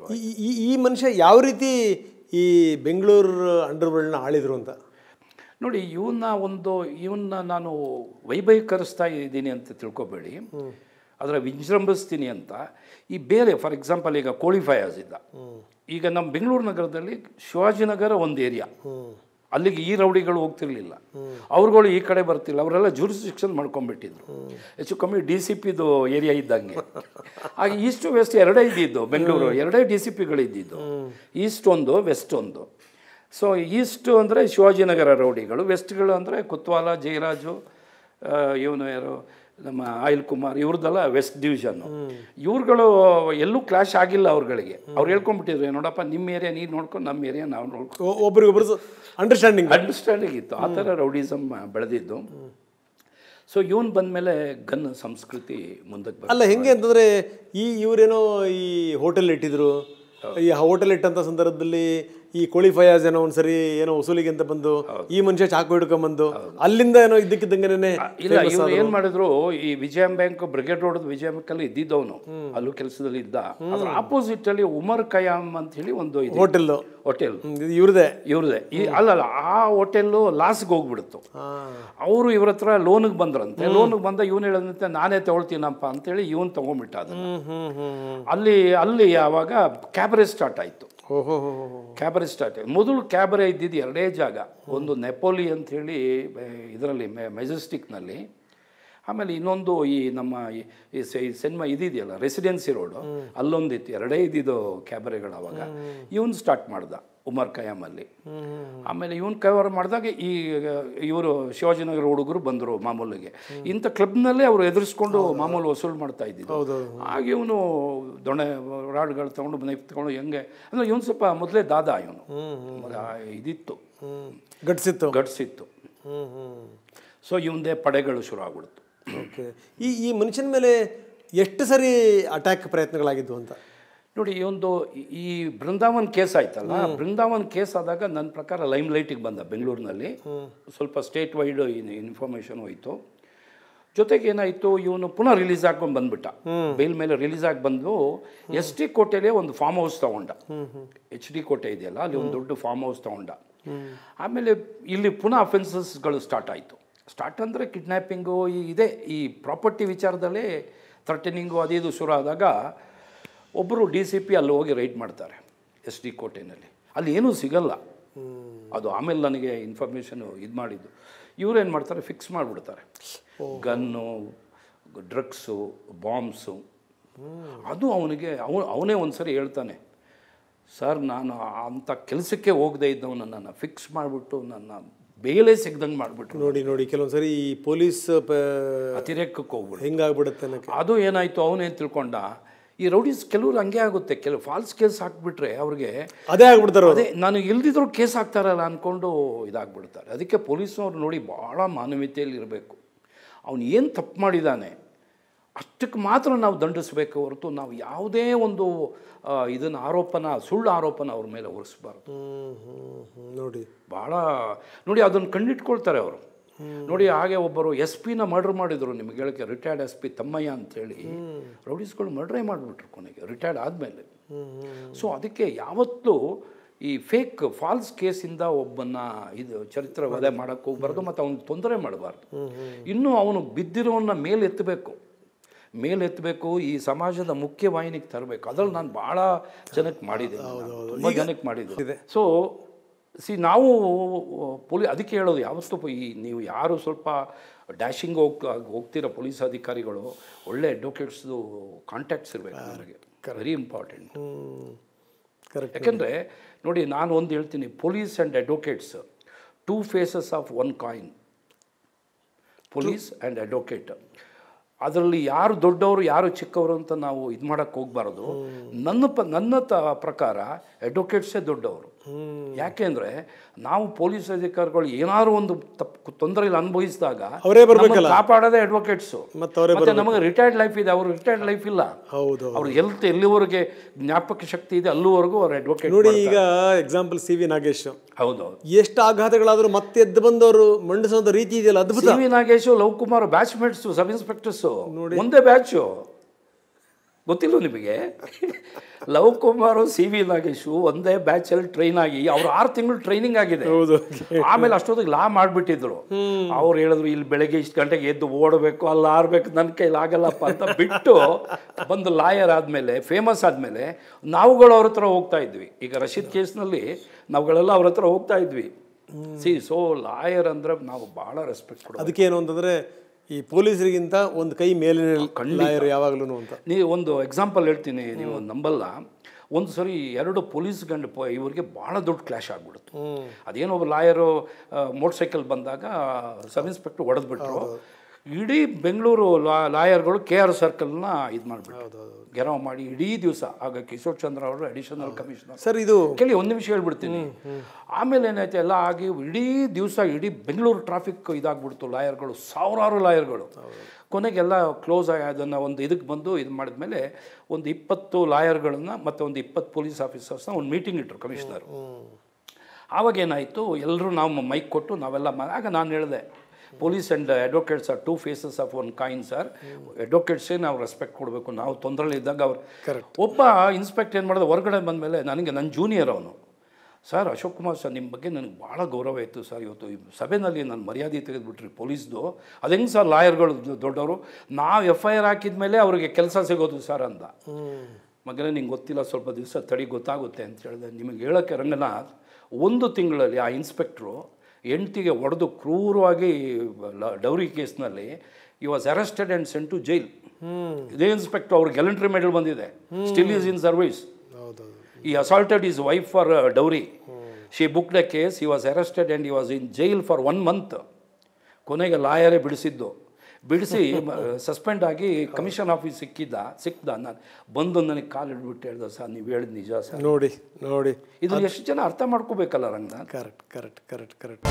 Photo. ಈ ಮನುಷ್ಯ ಯಾವ ರೀತಿ ಈ ಬೆಂಗಳೂರು ಅಂಡರ್ವರ್ಲ್ಡ್ನ ಆಳಿದ್ರು ಅಂತ ನೋಡಿ, ಇವನ್ನ ನಾನು ವೈಭವೀಕರಿಸ್ತಾ ಇದ್ದೀನಿ ಅಂತ ತಿಳ್ಕೊಬೇಡಿ, ಅದರ ವಿಜೃಂಭಿಸ್ತೀನಿ ಅಂತ. ಈ ಬೇರೆ ಫಾರ್ ಎಕ್ಸಾಂಪಲ್ ಈಗ ಕೋಳಿ ಫಯಾಜ್ ಇದ್ದ. ಈಗ ನಮ್ಮ ಬೆಂಗಳೂರು ನಗರದಲ್ಲಿ ಶಿವಾಜಿನಗರ ಒಂದು ಏರಿಯಾ, ಅಲ್ಲಿಗೆ ಈ ರೌಡಿಗಳು ಹೋಗ್ತಿರ್ಲಿಲ್ಲ, ಅವ್ರುಗಳು ಈ ಕಡೆ ಬರ್ತಿಲ್ಲ, ಅವರೆಲ್ಲ ಜೂರಿಸ್ಡಿಕ್ಷನ್ ಮಾಡ್ಕೊಂಡ್ಬಿಟ್ಟಿದ್ರು. ಹೆಚ್ಚು ಕಮ್ಮಿ DCPದು ಏರಿಯಾ ಇದ್ದಂಗೆ. ಆಗ ಈಸ್ಟ್ ವೆಸ್ಟ್ ಎರಡೇ ಇದ್ದಿದ್ದು, ಬೆಂಗಳೂರು ಎರಡೇ DCPಗಳಿದ್ದಿದ್ದು, ಈಸ್ಟ್ ಒಂದು ವೆಸ್ಟ್ ಒಂದು. ಸೊ ಈಸ್ಟ್ ಅಂದರೆ ಶಿವಾಜಿನಗರ ರೌಡಿಗಳು, ವೆಸ್ಟ್ಗಳು ಅಂದರೆ ಕುತ್ವಾಲ, ಜಯರಾಜು, ಇವನು ಯಾರು ನಮ್ಮ ಆಯಿಲ್ ಕುಮಾರ್, ಇವ್ರದ್ದೆಲ್ಲ ವೆಸ್ಟ್ ಡಿವಿಷನ್ನು. ಇವ್ರುಗಳು ಎಲ್ಲೂ ಕ್ಲಾಶ್ ಆಗಿಲ್ಲ ಅವ್ರುಗಳಿಗೆ. ಅವ್ರು ಹೇಳ್ಕೊಂಡ್ಬಿಟ್ಟಿದ್ರು, ನೋಡಪ್ಪ ನಿಮ್ಮ ಏರಿಯಾ ನೀನು ನೋಡ್ಕೊಂಡು ನಮ್ಮ ಏರಿಯಾ ನಾವು ನೋಡ್ಕೊಂಡು, ಒಬ್ರಿಗೊಬ್ರು ಅಂಡರ್ಸ್ಟ್ಯಾಂಡಿಂಗ್ ಇತ್ತು. ಆ ಥರ ರೌಡಿಸಮ್ ಬೆಳೆದಿದ್ದು. ಸೊ ಇವನು ಬಂದಮೇಲೆ ಗನ್ ಸಂಸ್ಕೃತಿ ಮುಂದಕ್ಕೆ ಅಲ್ಲ ಹೆಂಗೆ ಅಂತಂದರೆ ಇವರೇನೋ ಈ ಹೋಟೆಲ್ ಇಟ್ಟಿದ್ರು. ಈ ಹೋಟೆಲ್ ಇಟ್ಟಂಥ ಸಂದರ್ಭದಲ್ಲಿ ಈ ಕೋಳಿ ಫಯಾಜ್ ಏನೋ ಒಂದ್ಸರಿ ಏನೋ ವಸೂಲಿಗೆ ಅಂತ ಬಂದು ಈ ಮನುಷ್ಯ ಚಾಕು ಹಿಡ್ಕೊಂಡ್ಬಂದು ಅಲ್ಲಿಂದ ಏನೋ ಇದ್ದಕ್ಕಿದ್ದಂಗೆನೇ ಇಲ್ಲ, ಇವ್ರು ಏನು ಮಾಡಿದ್ರು, ಈ ವಿಜಯ ಬ್ಯಾಂಕ್ ಬ್ರಿಗೇಡ್ ರೋಡ್ ವಿಜಯ ಬ್ಯಾಂಕಲ್ಲಿ ಇದ್ದಿದ್ದವನು, ಅಲ್ಲೂ ಕೆಲಸದಲ್ಲಿ ಇದ್ದ. ಅದ್ರ ಆಪೋಸಿಟ್ ಅಲ್ಲಿ ಉಮರ್ ಖಯಾಮ್ ಅಂತ ಹೇಳಿ ಒಂದು ಹೋಟೆಲ್ ಇವ್ರದೇ ಅಲ್ಲಲ್ಲ, ಆ ಹೋಟೆಲ್ಲು ಲಾಸ್ಗೆ ಹೋಗ್ಬಿಡ್ತು. ಅವರು ಇವ್ರ ಹತ್ರ ಲೋನಿಗೆ ಬಂದ್ರಂತೆ. ಲೋನಿಗೆ ಬಂದ ಇವನು ಹೇಳದಂತೆ ನಾನೇ ತಗೊಳ್ತೀನಪ್ಪ ಅಂತೇಳಿ ಇವನು ತಗೊಂಡ್ಬಿಟ್ಟ ಅದನ್ನು. ಅಲ್ಲಿ ಆವಾಗ ಕ್ಯಾಬರೆ ಸ್ಟಾರ್ಟ್ ಆಯಿತು. ಕ್ಯಾಬರೆ ಸ್ಟಾರ್ಟ್ ಮೊದಲು ಕ್ಯಾಬರೆ ಇದ್ದಿದ್ದು ಎರಡೇ ಜಾಗ, ಒಂದು ನೆಪೋಲಿ ಅಂತ ಹೇಳಿ ಇದರಲ್ಲಿ ಮೆಜೆಸ್ಟಿಕ್ನಲ್ಲಿ, ಆಮೇಲೆ ಇನ್ನೊಂದು ಈ ನಮ್ಮ ಈ ಸಿನಿಮಾ ಇದೆಯಲ್ಲ ರೆಸಿಡೆನ್ಸಿ ರೋಡು, ಅಲ್ಲೊಂದಿತ್ತು. ಎರಡೇ ಇದ್ದಿದ್ದು ಕ್ಯಾಬರೆಗಳು ಅವಾಗ. ಇವನು ಸ್ಟಾರ್ಟ್ ಮಾಡ್ದ ಉಮರ್ ಖಯಾಮಲ್ಲಿ. ಆಮೇಲೆ ಇವನು ಕವರ್ ಮಾಡಿದಾಗ ಇವರು ಶಿವಾಜಿನಗರ ಹುಡುಗರು ಬಂದರು ಮಾಮೂಲಿಗೆ. ಇಂಥ ಕ್ಲಬ್ನಲ್ಲೇ ಅವರು ಎದುರಿಸ್ಕೊಂಡು ಮಾಮೂಲು ವಸೂಲು ಮಾಡ್ತಾ ಇದ್ದಿದ್ದು. ಆಗ ಇವನು ದೊಣ್ಣೆ ರಾಡ್ಗಳು ತೊಗೊಂಡು ನೈಫ್ ತೊಗೊಂಡು ಹೆಂಗೆ ಅಂದರೆ ಇವನು ಸ್ವಲ್ಪ ಮೊದಲೇ ದಾದ, ಇವನು ಇದಿತ್ತು, ಗಟ್ಸಿತ್ತು. ಸೊ ಇವಂದೇ ಪಡೆಗಳು ಶುರು ಆಗ್ಬಿಡ್ತು. ಓಕೆ, ಈ ಮನುಷ್ಯನ ಮೇಲೆ ಎಷ್ಟು ಸರಿ ಅಟ್ಯಾಕ್ ಪ್ರಯತ್ನಗಳಾಗಿದ್ದು ಅಂತ ನೋಡಿ. ಈ ಬೃಂದಾವನ್ ಕೇಸ್ ಆಯ್ತಲ್ಲ, ಬೃಂದಾವನ್ ಕೇಸ್ ಆದಾಗ ನನ್ನ ಪ್ರಕಾರ ಲೈಮ್ ಲೈಟಿಗೆ ಬಂದ ಬೆಂಗಳೂರಿನಲ್ಲಿ. ಸ್ವಲ್ಪ ಸ್ಟೇಟ್ ವೈಡ್ ಇನ್ಫಾರ್ಮೇಷನ್ ಹೋಯಿತು. ಜೊತೆಗೆ ಏನಾಯಿತು, ಇವನು ಪುನಃ ರಿಲೀಸ್ ಆಗ್ಕೊಂಡು ಬಂದ್ಬಿಟ್ಟ. ಬೇಲ್ ಮೇಲೆ ರಿಲೀಸ್ ಆಗಿ ಬಂದು SD ಕೋಟೆಲೇ ಒಂದು ಫಾರ್ಮ್ ಹೌಸ್ ತೊಗೊಂಡ. HD ಕೋಟೆ ಇದೆಯಲ್ಲ, ಅಲ್ಲಿ ಒಂದು ದೊಡ್ಡ ಫಾರ್ಮ್ ಹೌಸ್ ತೊಗೊಂಡ. ಆಮೇಲೆ ಇಲ್ಲಿ ಪುನಃ ಅಫೆನ್ಸಸ್ಗಳು ಸ್ಟಾರ್ಟ್ ಆಯಿತು. ಸ್ಟಾರ್ಟ್ ಅಂದರೆ ಕಿಡ್ನ್ಯಾಪಿಂಗು ಇದೆ, ಈ ಪ್ರಾಪರ್ಟಿ ವಿಚಾರದಲ್ಲೇ ಥ್ರೆಟನಿಂಗು ಅದು ಶುರು ಆದಾಗ ಒಬ್ಬರು DCP ಅಲ್ಲಿ ಹೋಗಿ ರೈಡ್ ಮಾಡ್ತಾರೆ SD ಕೋಟೆಯಲ್ಲಿ. ಅಲ್ಲಿ ಏನೂ ಸಿಗಲ್ಲ. ಅದು ಆಮೇಲೆ ನನಗೆ ಇನ್ಫಾರ್ಮೇಷನು ಇದು ಮಾಡಿದ್ದು. ಇವರೇನು ಮಾಡ್ತಾರೆ, ಫಿಕ್ಸ್ ಮಾಡಿಬಿಡ್ತಾರೆ. Gun, drugs, bombs. ಅದು ಅವನೇ ಒಂದು ಸರಿ ಹೇಳ್ತಾನೆ, ಸರ್ ನಾನು ಅಂಥ ಕೆಲಸಕ್ಕೆ ಹೋಗದೇ ಇದ್ದವನನ್ನು ಫಿಕ್ಸ್ ಮಾಡಿಬಿಟ್ಟು ನನ್ನ ಬೇಲೆ ಸಿಗ್ದಂಗೆ ಮಾಡಿಬಿಟ್ರು. ನೋಡಿ ಕೆಲವೊಂದ್ಸರಿ ಈ ಪೊಲೀಸ್ ಅತಿರೇಕಕ್ಕೆ ಹೋಗ್ಬಿಟ್ಟು ಹೆಂಗಾಗ್ಬಿಡುತ್ತೆ. ಅದು ಏನಾಯಿತು, ಅವನೇನು ತಿಳ್ಕೊಂಡ, ಈ ರೌಡೀಸ್ ಕೆಲವ್ರು ಹಂಗೆ ಆಗುತ್ತೆ, ಕೆಲವು ಫಾಲ್ಸ್ ಕೇಸ್ ಹಾಕ್ಬಿಟ್ರೆ ಅವ್ರಿಗೆ ಅದೇ ಆಗ್ಬಿಡ್ತಾರೆ. ಅದೇ ನಾನು ಇಲ್ದಿದ್ರು ಕೇಸ್ ಹಾಕ್ತಾರಲ್ಲ ಅಂದ್ಕೊಂಡು ಇದಾಗ್ಬಿಡ್ತಾರೆ. ಅದಕ್ಕೆ ಪೊಲೀಸ್ನವ್ರು ನೋಡಿ ಭಾಳ ಮಾನವೀಯತೆಯಲ್ಲಿ ಇರಬೇಕು. ಅವನು ಏನು ತಪ್ಪು ಮಾಡಿದ್ದಾನೆ ಅಷ್ಟಕ್ಕೆ ಮಾತ್ರ ನಾವು ದಂಡಿಸಬೇಕು ಹೊರತು ನಾವು ಯಾವುದೇ ಒಂದು ಸುಳ್ಳು ಆರೋಪನ ಅವ್ರ ಮೇಲೆ ಹೊರಿಸಬಾರ್ದು. ನೋಡಿ ಅದನ್ನು ಕಂಡಿಟ್ಕೊಳ್ತಾರೆ ಅವರು. ನೋಡಿ ಹಾಗೆ ಒಬ್ಬರು SP ಮರ್ಡರ್ ಮಾಡಿದರು, ನಿಮಗೆ ಹೇಳಕ್ಕೆ ರಿಟೈರ್ಡ್ SP ತಮ್ಮಯ್ಯ ಅಂತೇಳಿ. ರೌಡೀಸ್ಗಳು ಮರ್ಡ್ರೇ ಮಾಡಿಬಿಟ್ರು ಕೊನೆಗೆ ರಿಟೈರ್ಡ್ ಆದಮೇಲೆ. ಸೊ ಅದಕ್ಕೆ ಯಾವತ್ತೂ ಈ ಫಾಲ್ಸ್ ಕೇಸಿಂದ ಒಬ್ಬನ್ನ ಚರಿತ್ರೆ ವಧೆ ಮಾಡೋಕ್ಕೆ ಹೋಗ್ಬಾರ್ದು, ಮತ್ತು ಅವನಿಗೆ ತೊಂದರೆ ಮಾಡಬಾರ್ದು. ಇನ್ನೂ ಅವನು ಬಿದ್ದಿರೋನ್ನ ಮೇಲೆತ್ತಬೇಕು, ಈ ಸಮಾಜದ ಮುಖ್ಯವಾಹಿನಿಗೆ ತರಬೇಕು. ಅದ್ರಲ್ಲಿ ನಾನು ಭಾಳ ಜನಕ್ಕೆ ಮಾಡಿದ್ದೀನಿ, ತುಂಬ ಜನಕ್ಕೆ ಮಾಡಿದ್ದೆ. ಸೊ ನಾವು ಅದಕ್ಕೆ ಹೇಳೋದು ಯಾವತ್ತೂ ನೀವು ಯಾರು ಸ್ವಲ್ಪ ಡ್ಯಾಶಿಂಗ್ ಹೋಗ್ತಿರೋ ಪೊಲೀಸ್ ಅಧಿಕಾರಿಗಳು ಒಳ್ಳೆ ಅಡ್ವೊಕೇಟ್ಸ್ದು ಕಾಂಟ್ಯಾಕ್ಟ್ಸ್ ಇರಬೇಕು ನನಗೆ, ವೆರಿ ಇಂಪಾರ್ಟೆಂಟ್. ಯಾಕೆಂದರೆ ನೋಡಿ, ನಾನು ಒಂದು ಹೇಳ್ತೀನಿ, police and advocates 2 faces of 1 coin. Police and advocate, ಅದರಲ್ಲಿ ಯಾರು ದೊಡ್ಡವರು ಯಾರು ಚಿಕ್ಕವರು ಅಂತ ನಾವು ಇದು ಮಾಡೋಕ್ಕೆ ಹೋಗ್ಬಾರ್ದು. ನನ್ನ ಪ್ರಕಾರ ಅಡ್ವೊಕೇಟ್ಸೇ ದೊಡ್ಡವರು. ಯಾಕೆಂದರೆ ನಾವು ಪೊಲೀಸ್ ಅಧಿಕಾರಿಗಳು ಏನಾದ್ರು ಒಂದು ತೊಂದರೆಯಲ್ಲಿ ಅನುಭವಿಸಿದಾಗ ಕಾಪಾಡೋದೇ ಅಡ್ವೊಕೇಟ್ಸು. ಮತ್ತೆ ನಮಗೆ ರಿಟೈರ್ಡ್ ಲೈಫ್ ಇದೆ, ಅವರು ರಿಟೈರ್ಡ್ ಲೈಫ್ ಇಲ್ಲ. ಅವ್ರು ಎಲ್ಲಿವರೆಗೆ ಜ್ಞಾಪಕ ಶಕ್ತಿ ಇದೆ ಅಲ್ಲಿವರೆಗೂ ಅವ್ರು ಅಡ್ವೊಕೇಟ್. ನೋಡಿ, ಈಗ ಎಕ್ಸಾಂಪಲ್ CV ನಾಗೇಶ್, ಹೌದು, ಎಷ್ಟು ಆಘಾತಗಳಾದರೂ ಮತ್ತೆ ಎದ್ದು ಬಂದವರು ಮಂಡಿಸೋದ ರೀತಿ ಇದೆಯಲ್ಲ ಅದ್ಭುತ. CV Nagesh, Lav Kumar batchmates, sub inspectors, ಒಂದೇ ಬ್ಯಾಚು. ಗೊತ್ತಿಲ್ಲ ನಿಮಗೆ? ಲವ್ ಕುಮಾರು ಸಿ ವಿ ನಾಗೇಶು ಒಂದೇ ಬ್ಯಾಚಲ್ಲಿ ಟ್ರೈನ್ ಆಗಿ ಅವ್ರು 6 ತಿಂಗಳು ಟ್ರೈನಿಂಗ್ ಆಗಿದೆ. ಆಮೇಲೆ ಅಷ್ಟೊತ್ತಿಗೆ ಲಾ ಮಾಡಿಬಿಟ್ಟಿದ್ರು. ಅವ್ರು ಹೇಳಿದ್ರು ಇಲ್ಲಿ ಬೆಳಗ್ಗೆ ಇಷ್ಟು ಗಂಟೆಗೆ ಎದ್ದು ಓಡಬೇಕು, ಅಲ್ಲಿ ಆರ್ಬೇಕು, ನನ್ನ ಕೈಲಿ ಆಗಲ್ಲಪ್ಪ ಅಂತ ಬಿಟ್ಟು ಬಂದು ಲಾಯರ್ ಆದಮೇಲೆ, ಫೇಮಸ್ ಆದಮೇಲೆ ನಾವುಗಳು ಅವ್ರ ಹತ್ರ ಹೋಗ್ತಾ ಇದ್ವಿ. ಈಗ ರಶೀದ್ ಕೇಸ್ನಲ್ಲಿ ನಾವುಗಳೆಲ್ಲ ಅವ್ರ ಹತ್ರ ಹೋಗ್ತಾ ಇದ್ವಿ. ಸೊ ಲಾಯರ್ ಅಂದ್ರೆ ನಾವು ಭಾಳ ರೆಸ್ಪೆಕ್ಟ್ ಕೊಡೋದು. ಅದಕ್ಕೇನು ಅಂತಂದರೆ ಈ ಪೊಲೀಸರಿಗಿಂತ ಒಂದು ಕೈ ಮೇಲಿನ ಲಾಯರ್ ಯಾವಾಗಲೂ ಅಂತ. ನೀವು ಒಂದು ಎಕ್ಸಾಂಪಲ್ ಹೇಳ್ತೀನಿ, ನೀವು ನಂಬಲ್ಲ. ಒಂದು ಸರಿ 2 ಪೊಲೀಸ್ ಇವ್ರಿಗೆ ಭಾಳ ದೊಡ್ಡ ಕ್ಲಾಶ್ ಆಗಿಬಿಡ್ತು. ಅದೇನೋ ಒಬ್ಬ ಲಾಯರು ಮೋಟರ್ ಸೈಕಲ್ ಬಂದಾಗ ಸಬ್ ಇನ್ಸ್ಪೆಕ್ಟರ್ ಹೊಡೆದ್ಬಿಟ್ರು. ಇಡೀ ಬೆಂಗಳೂರು ಲಾಯರ್ಗಳು KR ಸರ್ಕಲ್ನ ಇದು ಮಾಡಿಬಿಟ್ರು, ಗೆರವ್ ಮಾಡಿ ಇಡೀ ದಿವಸ. ಆಗ ಕಿಶೋರ್ ಚಂದ್ರ ಅವರು ಅಡಿಷನಲ್ ಕಮಿಷನರ್. ಸರ್ ಇದು ಕೇಳಿ, ಒಂದು ನಿಮಿಷ ಹೇಳ್ಬಿಡ್ತೀನಿ. ಆಮೇಲೆ ಏನಾಯ್ತು, ಎಲ್ಲ ಆಗಿ ಇಡೀ ದಿವಸ ಇಡೀ ಬೆಂಗಳೂರು ಟ್ರಾಫಿಕ್ ಇದಾಗ್ಬಿಡ್ತು. ಲಾಯರ್ಗಳು, ಸಾವಿರಾರು ಲಾಯರ್ಗಳು. ಕೊನೆಗೆಲ್ಲ ಕ್ಲೋಸ್ ಆಗಿ ಅದನ್ನು ಒಂದು ಇದಕ್ಕೆ ಬಂದು ಇದು ಮಾಡಿದ್ಮೇಲೆ ಒಂದು 20 ಲಾಯರ್ಗಳನ್ನ ಮತ್ತು ಒಂದು 20 ಪೊಲೀಸ್ ಆಫೀಸರ್ಸ್ನ ಒಂದು ಮೀಟಿಂಗ್ ಇಟ್ಟರು ಕಮಿಷನರು. ಆವಾಗೇನಾಯಿತು, ಎಲ್ಲರೂ ನಾವು ಮೈಕ್ ಕೊಟ್ಟು ನಾವೆಲ್ಲ ಆಗ ನಾನು ಹೇಳಿದೆ, police and advocates are 2 faces of one coin sir. ಅಡ್ವೊಕೇಟ್ಸೇ ನಾವು ರೆಸ್ಪೆಕ್ಟ್ ಕೊಡಬೇಕು. ನಾವು ತೊಂದರೆಯಲ್ಲಿ ಇದ್ದಾಗ ಅವ್ರು ಒಬ್ಬ ಇನ್ಸ್ಪೆಕ್ಟರ್ ಏನು ಮಾಡಿದೆ, ಹೊರಗಡೆ ಬಂದಮೇಲೆ ನನಗೆ ನನ್ನ ಜೂನಿಯರ್ ಅವನು, ಸರ್ ಅಶೋಕ್ ಕುಮಾರ್ ಸರ್ ನಿಮ್ಮ ಬಗ್ಗೆ ನನಗೆ ಭಾಳ ಗೌರವ ಇತ್ತು ಸರ್, ಇವತ್ತು ಈ ಸಭೆಯಲ್ಲಿ ನಾನು ಮರ್ಯಾದೆ ತೆಗೆದುಬಿಟ್ರಿ ಪೊಲೀಸ್ದು. ಅದು ಹೆಂಗೆ ಸರ್ ಲಾಯರ್ಗಳು ದೊಡ್ಡವರು, ನಾವು FIR ಹಾಕಿದ ಮೇಲೆ ಅವ್ರಿಗೆ ಕೆಲಸ ಸಿಗೋದು ಸರ್ ಅಂದ. ಮಗನೇ ನಿಂಗೆ ಗೊತ್ತಿಲ್ಲ, ಸ್ವಲ್ಪ ದಿವಸ ತಡಿ ಗೊತ್ತಾಗುತ್ತೆ ಅಂತ ಹೇಳಿದೆ. ನಿಮಗೆ ಹೇಳೋಕ್ಕೆ ರಂಗನಾಥ್, 1 ತಿಂಗಳಲ್ಲಿ ಆ ಇನ್ಸ್ಪೆಕ್ಟ್ರು ಹೆಂಡ್ತಿಗೆ ಹೊಡೆದು ಕ್ರೂರವಾಗಿ ಡೌರಿ ಕೇಸ್ನಲ್ಲಿ he was arrested and sent to jail. ಇದೇ ಇನ್ಸ್ಪೆಕ್ಟ್ರು ಅವ್ರಿಗೆ ಗೆಲೆಂಟ್ರಿ ಮೆಡಲ್ ಬಂದಿದೆ, still is in service. He assaulted his wife for dowry. She booked a case. He was arrested and he was in jail for 1 month. ಕೊನೆಗೆ ಲಾಯರೇ ಬಿಡಿಸಿ suspend ಆಗಿ commission office ಸಿಕ್ಕಿದ್ದ. ನಾನು ಬಂದು ನನಗೆ ಕಾಲು ಹಿಡ್ಬಿಟ್ಟು ಹೇಳ್ದೆ, ಸರ್ ನೀವು ಹೇಳಿದ ನಿಜ ಸರ್. ನೋಡಿ ಇದು ಎಷ್ಟು ಜನ ಅರ್ಥ ಮಾಡ್ಕೋಬೇಕಲ್ಲ ರಂಗ. ಕರೆಕ್ಟ್.